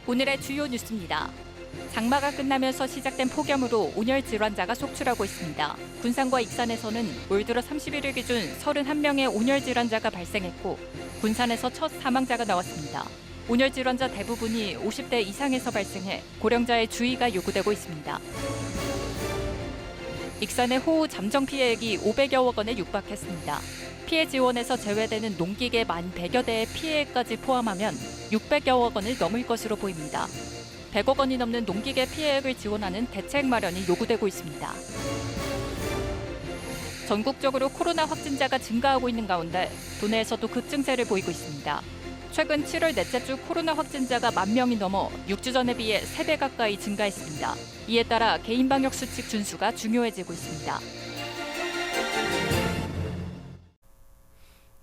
오늘의 주요 뉴스입니다. 장마가 끝나면서 시작된 폭염으로 온열 질환자가 속출하고 있습니다. 군산과 익산에서는 올 들어 31일 기준 31명의 온열 질환자가 발생했고 군산에서 첫 사망자가 나왔습니다. 온열 질환자 대부분이 50대 이상에서 발생해 고령자의 주의가 요구되고 있습니다. 익산의 호우 잠정 피해액이 500여억 원에 육박했습니다. 피해 지원에서 제외되는 농기계 100여 대의 피해액까지 포함하면 600여억 원을 넘을 것으로 보입니다. 100억 원이 넘는 농기계 피해액을 지원하는 대책 마련이 요구되고 있습니다. 전국적으로 코로나 확진자가 증가하고 있는 가운데 도내에서도 급증세를 보이고 있습니다. 최근 7월 넷째 주 코로나 확진자가 10,000명이 넘어 6주 전에 비해 3배 가까이 증가했습니다. 이에 따라 개인 방역 수칙 준수가 중요해지고 있습니다.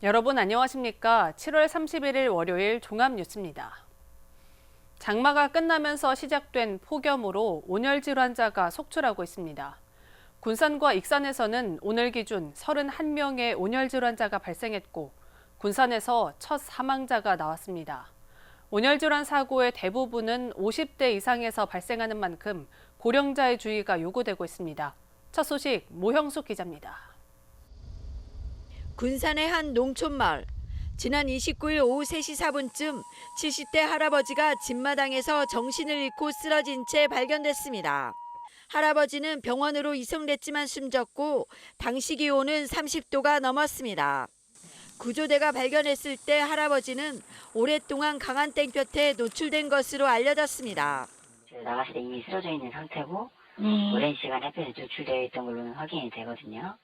여러분 안녕하십니까? 7월 31일 월요일 종합뉴스입니다. 장마가 끝나면서 시작된 폭염으로 온열 질환자가 속출하고 있습니다. 군산과 익산에서는 오늘 기준 31명의 온열 질환자가 발생했고 군산에서 첫 사망자가 나왔습니다. 온열 질환 사고의 대부분은 50대 이상에서 발생하는 만큼 고령자의 주의가 요구되고 있습니다. 첫 소식 모형숙 기자입니다. 군산의 한 농촌마을. 지난 29일 오후 3시 4분쯤 70대 할아버지가 집마당에서 정신을 잃고 쓰러진 채 발견됐습니다. 할아버지는 병원으로 이송됐지만 숨졌고 당시 기온은 30도가 넘었습니다. 구조대가 발견했을 때 할아버지는 오랫동안 강한 땡볕에 노출된 것으로 알려졌습니다. 나갔을 때 이미 쓰러져 있는 상태고 오랜 시간 햇볕에 노출되어 있던 걸로는 확인이 되거든요.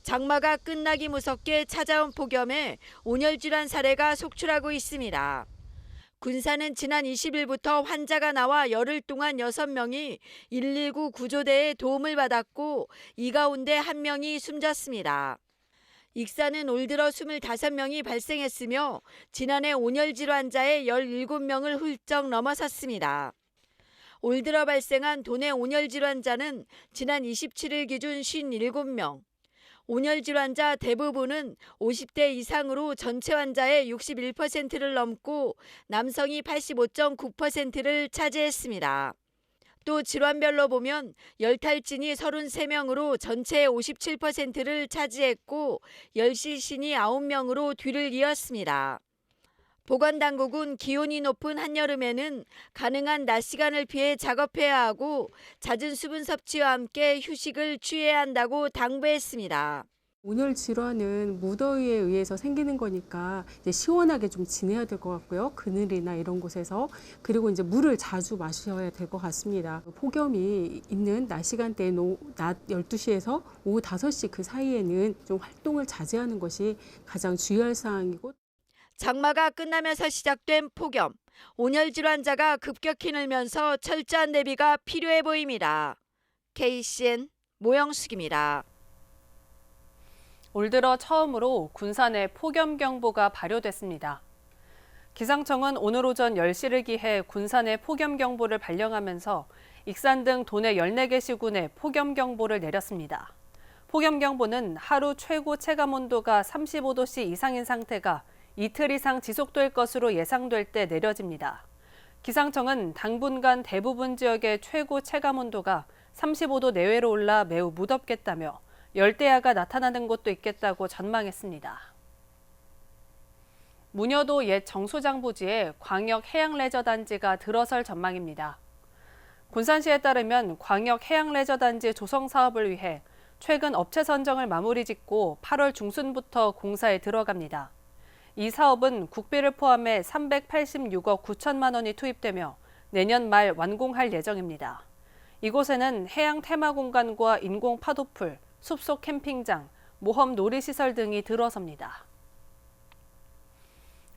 장마가 끝나기 무섭게 찾아온 폭염에 온열질환 사례가 속출하고 있습니다. 군산은 지난 20일부터 환자가 나와 열흘 동안 6명이 119 구조대의 도움을 받았고 이 가운데 1명이 숨졌습니다. 익산은 올 들어 25명이 발생했으며 지난해 온열질환자의 17명을 훌쩍 넘어섰습니다. 올 들어 발생한 도내 온열질환자는 지난 27일 기준 57명. 온열 질환자 대부분은 50대 이상으로 전체 환자의 61%를 넘고 남성이 85.9%를 차지했습니다. 또 질환별로 보면 열탈진이 33명으로 전체의 57%를 차지했고 열실신이 9명으로 뒤를 이었습니다. 보건당국은 기온이 높은 한여름에는 가능한 낮 시간을 피해 작업해야 하고 잦은 수분 섭취와 함께 휴식을 취해야 한다고 당부했습니다. 온열 질환은 무더위에 의해서 생기는 거니까 이제 시원하게 좀 지내야 될 것 같고요. 그늘이나 이런 곳에서. 그리고 이제 물을 자주 마셔야 될 것 같습니다. 폭염이 있는 낮 시간대에 낮 12시에서 오후 5시 그 사이에는 좀 활동을 자제하는 것이 가장 주의할 사항이고 장마가 끝나면서 시작된 폭염, 온열 질환자가 급격히 늘면서 철저한 대비가 필요해 보입니다. KCN 모영숙입니다. 올 들어 처음으로 군산에 폭염경보가 발효됐습니다. 기상청은 오늘 오전 10시를 기해 군산에 폭염경보를 발령하면서 익산 등 도내 14개 시군에 폭염경보를 내렸습니다. 폭염경보는 하루 최고 체감온도가 35도씨 이상인 상태가 이틀 이상 지속될 것으로 예상될 때 내려집니다. 기상청은 당분간 대부분 지역의 최고 체감온도가 35도 내외로 올라 매우 무덥겠다며 열대야가 나타나는 곳도 있겠다고 전망했습니다. 무녀도 옛 정수장 부지에 광역 해양레저단지가 들어설 전망입니다. 군산시에 따르면 광역 해양레저단지 조성 사업을 위해 최근 업체 선정을 마무리 짓고 8월 중순부터 공사에 들어갑니다. 이 사업은 국비를 포함해 386억 9천만 원이 투입되며 내년 말 완공할 예정입니다. 이곳에는 해양 테마 공간과 인공 파도풀, 숲속 캠핑장, 모험 놀이시설 등이 들어섭니다.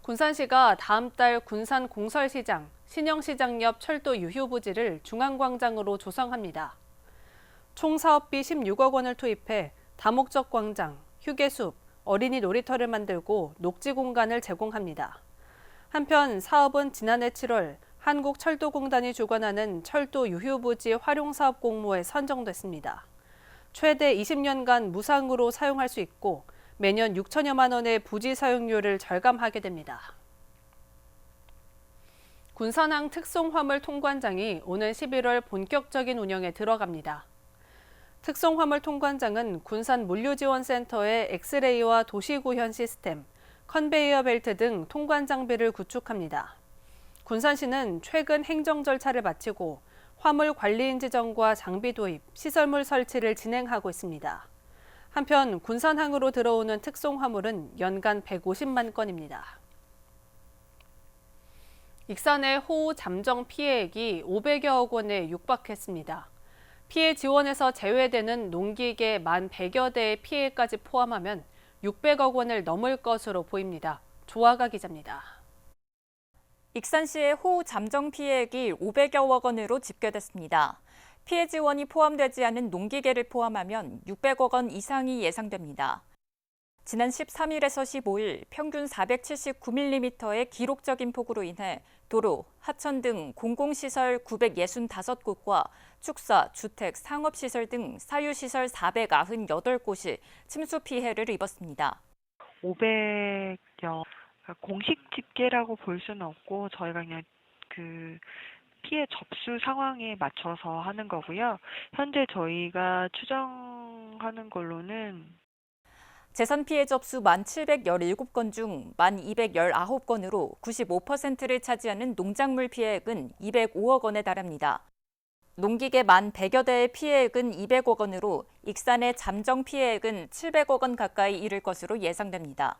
군산시가 다음 달 군산 공설시장, 신영시장 옆 철도 유휴부지를 중앙광장으로 조성합니다. 총 사업비 16억 원을 투입해 다목적 광장, 휴게숲, 어린이 놀이터를 만들고 녹지 공간을 제공합니다. 한편 사업은 지난해 7월 한국철도공단이 주관하는 철도 유휴부지 활용사업 공모에 선정됐습니다. 최대 20년간 무상으로 사용할 수 있고 매년 6천여만 원의 부지 사용료를 절감하게 됩니다. 군산항 특송화물 통관장이 오는 11월 본격적인 운영에 들어갑니다. 특송화물 통관장은 군산 물류지원센터의 엑스레이와 도시구현 시스템, 컨베이어 벨트 등 통관 장비를 구축합니다. 군산시는 최근 행정 절차를 마치고 화물 관리인 지정과 장비 도입, 시설물 설치를 진행하고 있습니다. 한편 군산항으로 들어오는 특송 화물은 연간 150만 건입니다. 익산의 호우 잠정 피해액이 500여억 원에 육박했습니다. 피해 지원에서 제외되는 농기계 1,100여 대의 피해까지 포함하면 600억 원을 넘을 것으로 보입니다. 조아가 기자입니다. 익산시의 호우 잠정 피해액이 500여억 원으로 집계됐습니다. 피해 지원이 포함되지 않은 농기계를 포함하면 600억 원 이상이 예상됩니다. 지난 13일에서 15일 평균 479mm의 기록적인 폭우로 인해 도로, 하천 등 공공시설 965곳과 축사, 주택, 상업시설 등 사유시설 498곳이 침수 피해를 입었습니다. 500여 공식 집계라고 볼 수는 없고 저희가 그냥 그 피해 접수 상황에 맞춰서 하는 거고요. 현재 저희가 추정하는 걸로는 재산 피해 접수 1,717건 중 1,219건으로 95%를 차지하는 농작물 피해액은 205억 원에 달합니다. 농기계 1,100여 대의 피해액은 200억 원으로 익산의 잠정 피해액은 700억 원 가까이 이를 것으로 예상됩니다.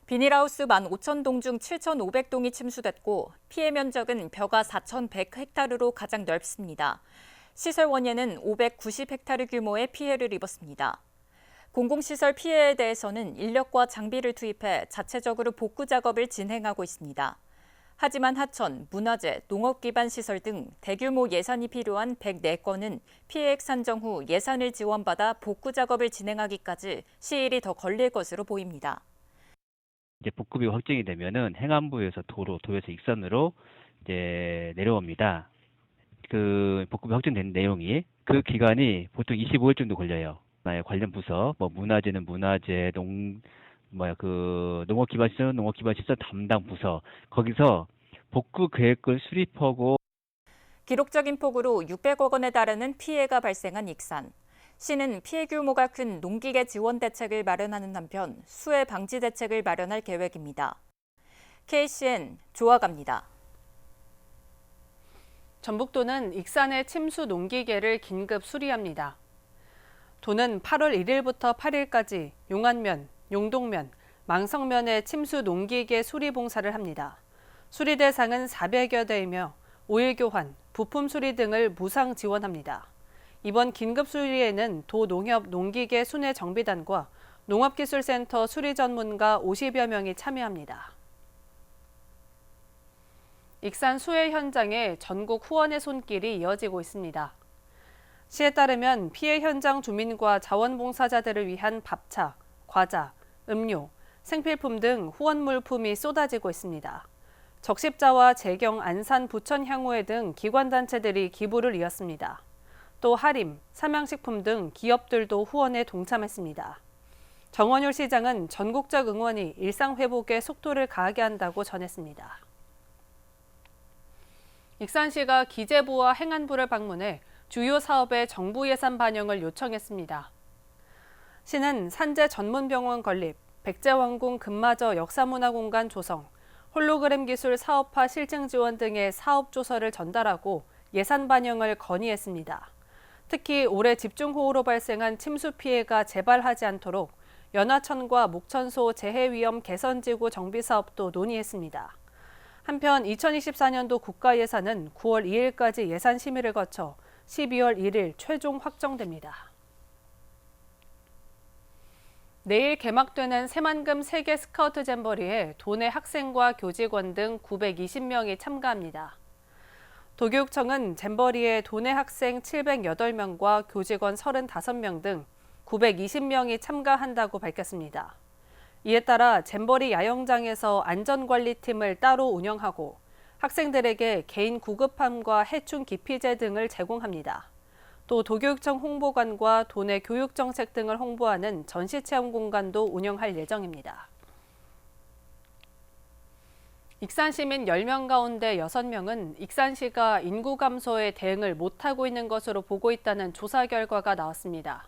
비닐하우스 15,000동 중 7,500동이 침수됐고 피해 면적은 벼가 4,100헥타르로 가장 넓습니다. 시설 원예는 590헥타르 규모의 피해를 입었습니다. 공공시설 피해에 대해서는 인력과 장비를 투입해 자체적으로 복구 작업을 진행하고 있습니다. 하지만 하천, 문화재, 농업 기반 시설 등 대규모 예산이 필요한 104건은 피해액 산정 후 예산을 지원받아 복구 작업을 진행하기까지 시일이 더 걸릴 것으로 보입니다. 이제 복급이 확정이 되면은 행안부에서 도에서 익산으로 이제 내려옵니다. 그 복급이 확정된 내용이 그 기간이 보통 25일 정도 걸려요. 관련 부서, 문화재는 문화재, 농업 기반 시설 담당 부서 거기서 복구 계획을 수립하고 기록적인 폭우로 600억 원에 달하는 피해가 발생한 익산. 시는 피해 규모가 큰 농기계 지원 대책을 마련하는 한편 수해 방지 대책을 마련할 계획입니다. KCN 조아갑니다. 전북도는 익산의 침수 농기계를 긴급 수리합니다. 도는 8월 1일부터 8일까지 용안면, 용동면, 망성면의 침수 농기계 수리 봉사를 합니다. 수리 대상은 400여 대이며 오일 교환, 부품 수리 등을 무상 지원합니다. 이번 긴급 수리에는 도 농협 농기계 순회 정비단과 농업기술센터 수리 전문가 50여 명이 참여합니다. 익산 수해 현장에 전국 후원의 손길이 이어지고 있습니다. 시에 따르면 피해 현장 주민과 자원봉사자들을 위한 밥차, 과자, 음료, 생필품 등 후원 물품이 쏟아지고 있습니다. 적십자와 재경, 안산, 부천 향후회 등 기관단체들이 기부를 이었습니다. 또 하림, 삼양식품 등 기업들도 후원에 동참했습니다. 정원율 시장은 전국적 응원이 일상 회복에 속도를 가하게 한다고 전했습니다. 익산시가 기재부와 행안부를 방문해 주요 사업의 정부 예산 반영을 요청했습니다. 시는 산재 전문병원 건립, 백제왕궁 금마저 역사문화공간 조성, 홀로그램 기술 사업화 실증 지원 등의 사업 조서를 전달하고 예산 반영을 건의했습니다. 특히 올해 집중호우로 발생한 침수 피해가 재발하지 않도록 연화천과 목천소 재해위험 개선지구 정비 사업도 논의했습니다. 한편 2024년도 국가 예산은 9월 2일까지 예산 심의를 거쳐 12월 1일 최종 확정됩니다. 내일 개막되는 새만금 세계 스카우트 잼버리에 도내 학생과 교직원 등 920명이 참가합니다. 도교육청은 잼버리에 도내 학생 708명과 교직원 35명 등 920명이 참가한다고 밝혔습니다. 이에 따라 잼버리 야영장에서 안전관리팀을 따로 운영하고 학생들에게 개인 구급함과 해충 기피제 등을 제공합니다. 또 도교육청 홍보관과 도내 교육정책 등을 홍보하는 전시체험 공간도 운영할 예정입니다. 익산 시민 10명 가운데 6명은 익산시가 인구 감소에 대응을 못하고 있는 것으로 보고 있다는 조사 결과가 나왔습니다.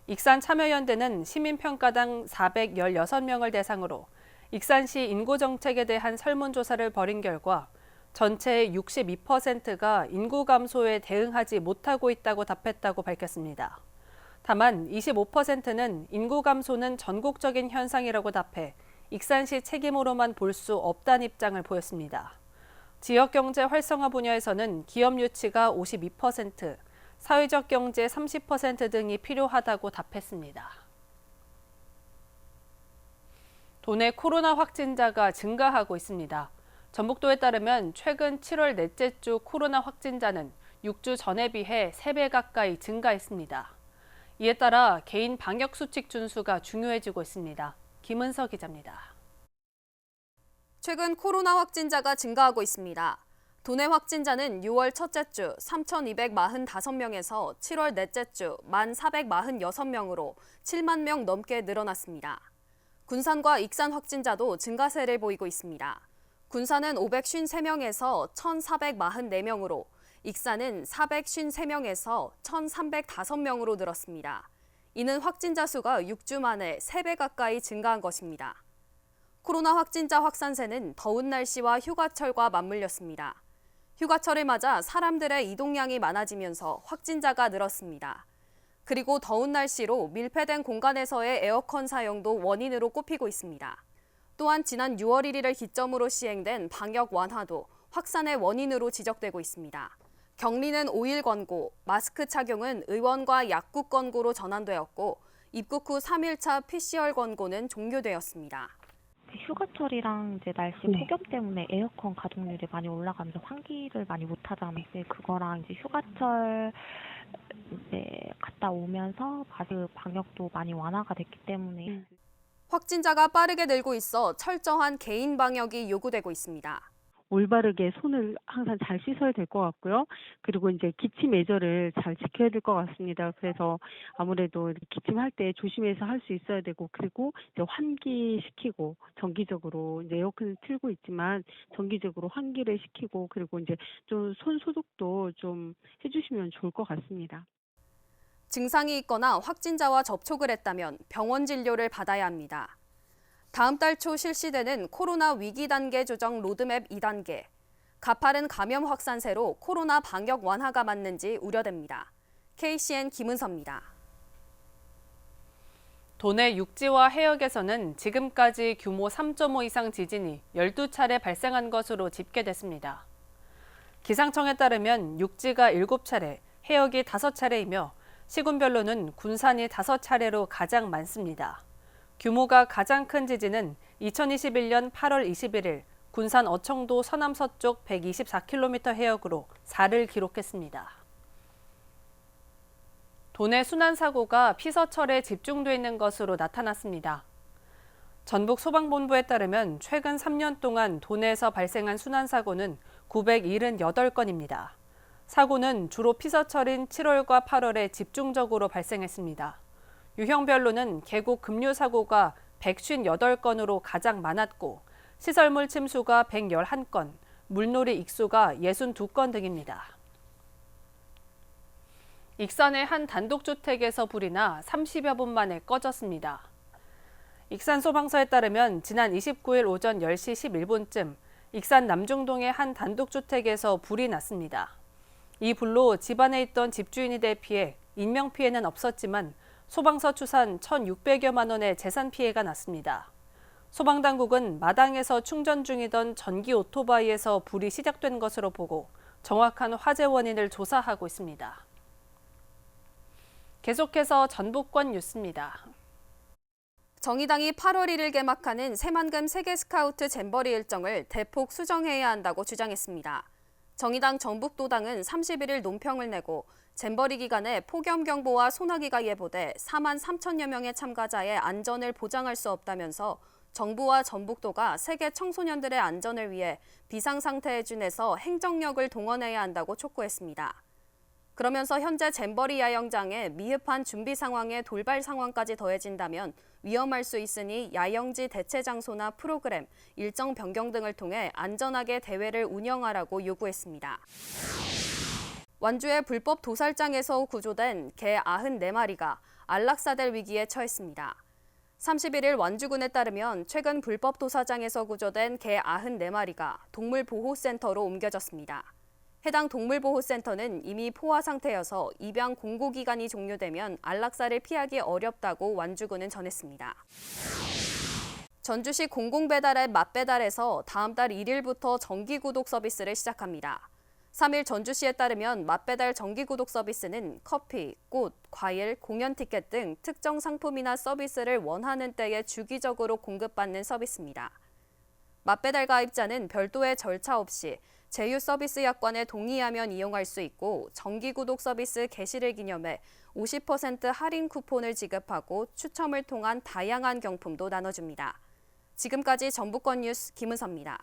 익산 참여연대는 시민평가당 416명을 대상으로 익산시 인구정책에 대한 설문조사를 벌인 결과 전체의 62%가 인구 감소에 대응하지 못하고 있다고 답했다고 밝혔습니다. 다만 25%는 인구 감소는 전국적인 현상이라고 답해 익산시 책임으로만 볼 수 없다는 입장을 보였습니다. 지역경제 활성화 분야에서는 기업 유치가 52%, 사회적 경제 30% 등이 필요하다고 답했습니다. 도내 코로나 확진자가 증가하고 있습니다. 전북도에 따르면 최근 7월 넷째 주 코로나 확진자는 6주 전에 비해 3배 가까이 증가했습니다. 이에 따라 개인 방역수칙 준수가 중요해지고 있습니다. 김은서 기자입니다. 최근 코로나 확진자가 증가하고 있습니다. 도내 확진자는 6월 첫째 주 3,245명에서 7월 넷째 주 1,446명으로 7만 명 넘게 늘어났습니다. 군산과 익산 확진자도 증가세를 보이고 있습니다. 군산은 553명에서 1,444명으로, 익산은 453명에서 1,305명으로 늘었습니다. 이는 확진자 수가 6주 만에 3배 가까이 증가한 것입니다. 코로나 확진자 확산세는 더운 날씨와 휴가철과 맞물렸습니다. 휴가철을 맞아 사람들의 이동량이 많아지면서 확진자가 늘었습니다. 그리고 더운 날씨로 밀폐된 공간에서의 에어컨 사용도 원인으로 꼽히고 있습니다. 또한 지난 6월 1일을 기점으로 시행된 방역 완화도 확산의 원인으로 지적되고 있습니다. 격리는 5일 권고, 마스크 착용은 의원과 약국 권고로 전환되었고, 입국 후 3일차 PCR 권고는 종료되었습니다. 휴가철이랑 이제 날씨 폭염 때문에 에어컨 가동률이 많이 올라가면서 환기를 많이 못 하잖아요. 이제 그거랑 이제 휴가철 이제 갔다 오면서 그 방역도 많이 완화가 됐기 때문에 확진자가 빠르게 늘고 있어 철저한 개인 방역이 요구되고 있습니다. 올바르게 손을 항상 잘 씻어야 될 것 같고요. 그리고 이제 기침 예절을 잘 지켜야 될 것 같습니다. 그래서 아무래도 기침할 때 조심해서 할 수 있어야 되고, 그리고 이제 환기시키고 정기적으로 이제 에어컨을 틀고 있지만 정기적으로 환기를 시키고, 그리고 이제 좀 손 소독도 좀 해주시면 좋을 것 같습니다. 증상이 있거나 확진자와 접촉을 했다면 병원 진료를 받아야 합니다. 다음 달 초 실시되는 코로나 위기 단계 조정 로드맵 2단계. 가파른 감염 확산세로 코로나 방역 완화가 맞는지 우려됩니다. KCN 김은서입니다. 도내 육지와 해역에서는 지금까지 규모 3.5 이상 지진이 12차례 발생한 것으로 집계됐습니다. 기상청에 따르면 육지가 7차례, 해역이 5차례이며 시군별로는 군산이 5차례로 가장 많습니다. 규모가 가장 큰 지진은 2021년 8월 21일 군산 어청도 서남서쪽 124km 해역으로 4를 기록했습니다. 도내 순환사고가 피서철에 집중돼 있는 것으로 나타났습니다. 전북 소방본부에 따르면 최근 3년 동안 도내에서 발생한 순환사고는 978건입니다. 사고는 주로 피서철인 7월과 8월에 집중적으로 발생했습니다. 유형별로는 계곡 급류 사고가 158건으로 가장 많았고, 시설물 침수가 111건, 물놀이 익수가 62건 등입니다. 익산의 한 단독주택에서 불이 나 30여 분 만에 꺼졌습니다. 익산 소방서에 따르면 지난 29일 오전 10시 11분쯤 익산 남중동의 한 단독주택에서 불이 났습니다. 이 불로 집안에 있던 집주인이 대피해 인명피해는 없었지만 소방서 추산 1,600여만 원의 재산 피해가 났습니다. 소방당국은 마당에서 충전 중이던 전기 오토바이에서 불이 시작된 것으로 보고 정확한 화재 원인을 조사하고 있습니다. 계속해서 전북권 뉴스입니다. 정의당이 8월 1일 개막하는 새만금 세계스카우트 잼버리 일정을 대폭 수정해야 한다고 주장했습니다. 정의당 전북도당은 31일 논평을 내고 잼버리 기간에 폭염 경보와 소나기가 예보돼 4만 3천여 명의 참가자의 안전을 보장할 수 없다면서 정부와 전북도가 세계 청소년들의 안전을 위해 비상상태에 준해서 행정력을 동원해야 한다고 촉구했습니다. 그러면서 현재 잼버리 야영장의 미흡한 준비 상황에 돌발 상황까지 더해진다면 위험할 수 있으니 야영지 대체 장소나 프로그램, 일정 변경 등을 통해 안전하게 대회를 운영하라고 요구했습니다. 완주의 불법 도살장에서 구조된 개 94마리가 안락사될 위기에 처했습니다. 31일 완주군에 따르면 최근 불법 도살장에서 구조된 개 94마리가 동물보호센터로 옮겨졌습니다. 해당 동물보호센터는 이미 포화 상태여서 입양 공고기간이 종료되면 안락사를 피하기 어렵다고 완주군은 전했습니다. 전주시 공공배달앱 맛배달에서 다음 달 1일부터 정기구독 서비스를 시작합니다. 3일 전주시에 따르면 맛배달 정기구독 서비스는 커피, 꽃, 과일, 공연 티켓 등 특정 상품이나 서비스를 원하는 때에 주기적으로 공급받는 서비스입니다. 맛배달 가입자는 별도의 절차 없이 제휴 서비스 약관에 동의하면 이용할 수 있고 정기구독 서비스 개시를 기념해 50% 할인 쿠폰을 지급하고 추첨을 통한 다양한 경품도 나눠줍니다. 지금까지 전북권 뉴스 김은서입니다.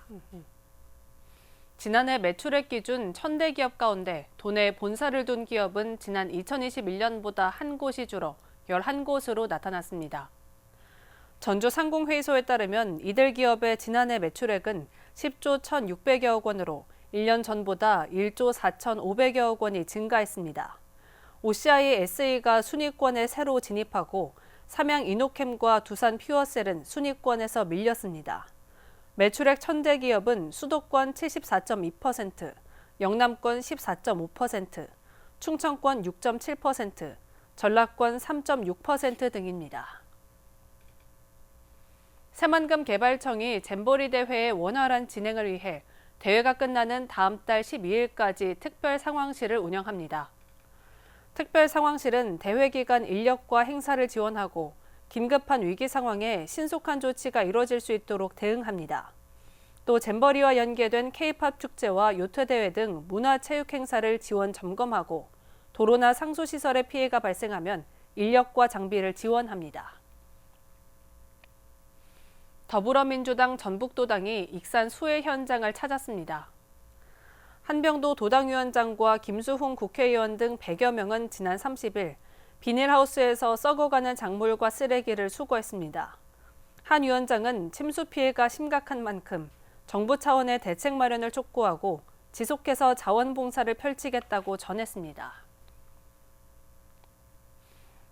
지난해 매출액 기준 1,000대 기업 가운데 도내에 본사를 둔 기업은 지난 2021년보다 한 곳이 줄어 11곳으로 나타났습니다. 전주상공회의소에 따르면 이들 기업의 지난해 매출액은 10조 1,600여억 원으로 1년 전보다 1조 4,500여억 원이 증가했습니다. OCI SA가 순위권에 새로 진입하고 삼양 이노캠과 두산 퓨어셀은 순위권에서 밀렸습니다. 매출액 1,000대 기업은 수도권 74.2%, 영남권 14.5%, 충청권 6.7%, 전라권 3.6% 등입니다. 새만금 개발청이 잼버리 대회의 원활한 진행을 위해 대회가 끝나는 다음 달 12일까지 특별 상황실을 운영합니다. 특별 상황실은 대회 기간 인력과 행사를 지원하고 긴급한 위기 상황에 신속한 조치가 이루어질 수 있도록 대응합니다. 또 잼버리와 연계된 K-팝 축제와 요트 대회 등 문화체육 행사를 지원 점검하고 도로나 상수시설에 피해가 발생하면 인력과 장비를 지원합니다. 더불어민주당 전북도당이 익산 수해 현장을 찾았습니다. 한병도 도당위원장과 김수훈 국회의원 등 100여 명은 지난 30일 비닐하우스에서 썩어가는 작물과 쓰레기를 수거했습니다. 한 위원장은 침수 피해가 심각한 만큼 정부 차원의 대책 마련을 촉구하고 지속해서 자원봉사를 펼치겠다고 전했습니다.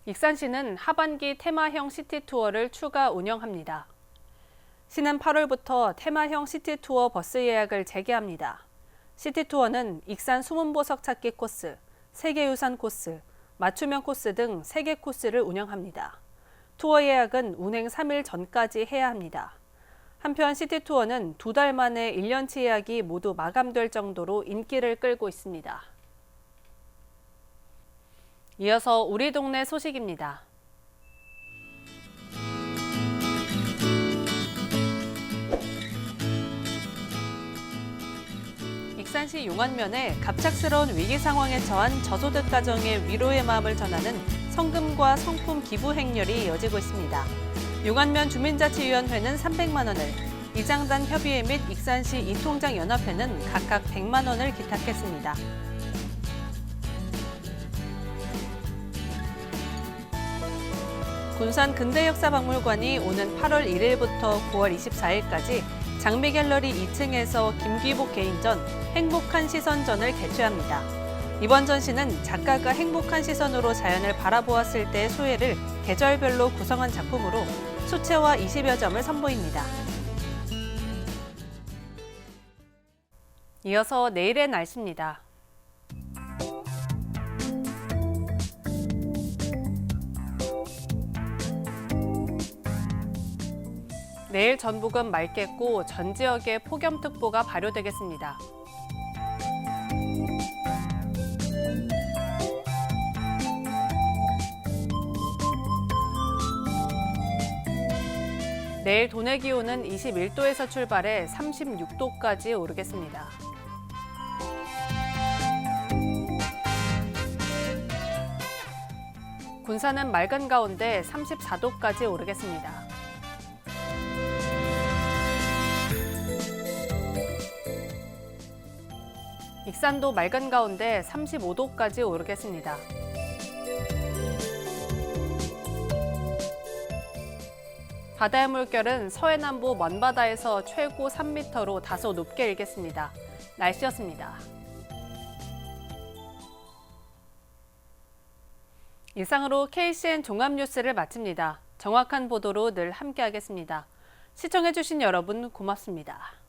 익산시는 하반기 테마형 시티투어를 추가 운영합니다. 시는 8월부터 테마형 시티투어 버스 예약을 재개합니다. 시티투어는 익산 수문보석 찾기 코스, 세계유산 코스, 맞춤형 코스 등 3개 코스를 운영합니다. 투어 예약은 운행 3일 전까지 해야 합니다. 한편 시티투어는 2달 만에 1년치 예약이 모두 마감될 정도로 인기를 끌고 있습니다. 이어서 우리 동네 소식입니다. 익산시 용안면에 갑작스러운 위기 상황에 처한 저소득 가정의 위로의 마음을 전하는 성금과 성품 기부 행렬이 이어지고 있습니다. 용안면 주민자치위원회는 300만 원을, 이장단 협의회 및 익산시 이통장 연합회는 각각 100만 원을 기탁했습니다. 군산 근대역사박물관이 오는 8월 1일부터 9월 24일까지 장미갤러리 2층에서 김귀복 개인전 행복한 시선전을 개최합니다. 이번 전시는 작가가 행복한 시선으로 자연을 바라보았을 때의 소회를 계절별로 구성한 작품으로 수채화 20여 점을 선보입니다. 이어서 내일의 날씨입니다. 내일 전북은 맑겠고 전 지역에 폭염특보가 발효되겠습니다. 내일 도내 기온은 21도에서 출발해 36도까지 오르겠습니다. 군산은 맑은 가운데 34도까지 오르겠습니다. 익산도 맑은 가운데 35도까지 오르겠습니다. 바다의 물결은 서해남부 먼바다에서 최고 3m로 다소 높게 일겠습니다. 날씨였습니다. 이상으로 KCN 종합뉴스를 마칩니다. 정확한 보도로 늘 함께하겠습니다. 시청해주신 여러분 고맙습니다.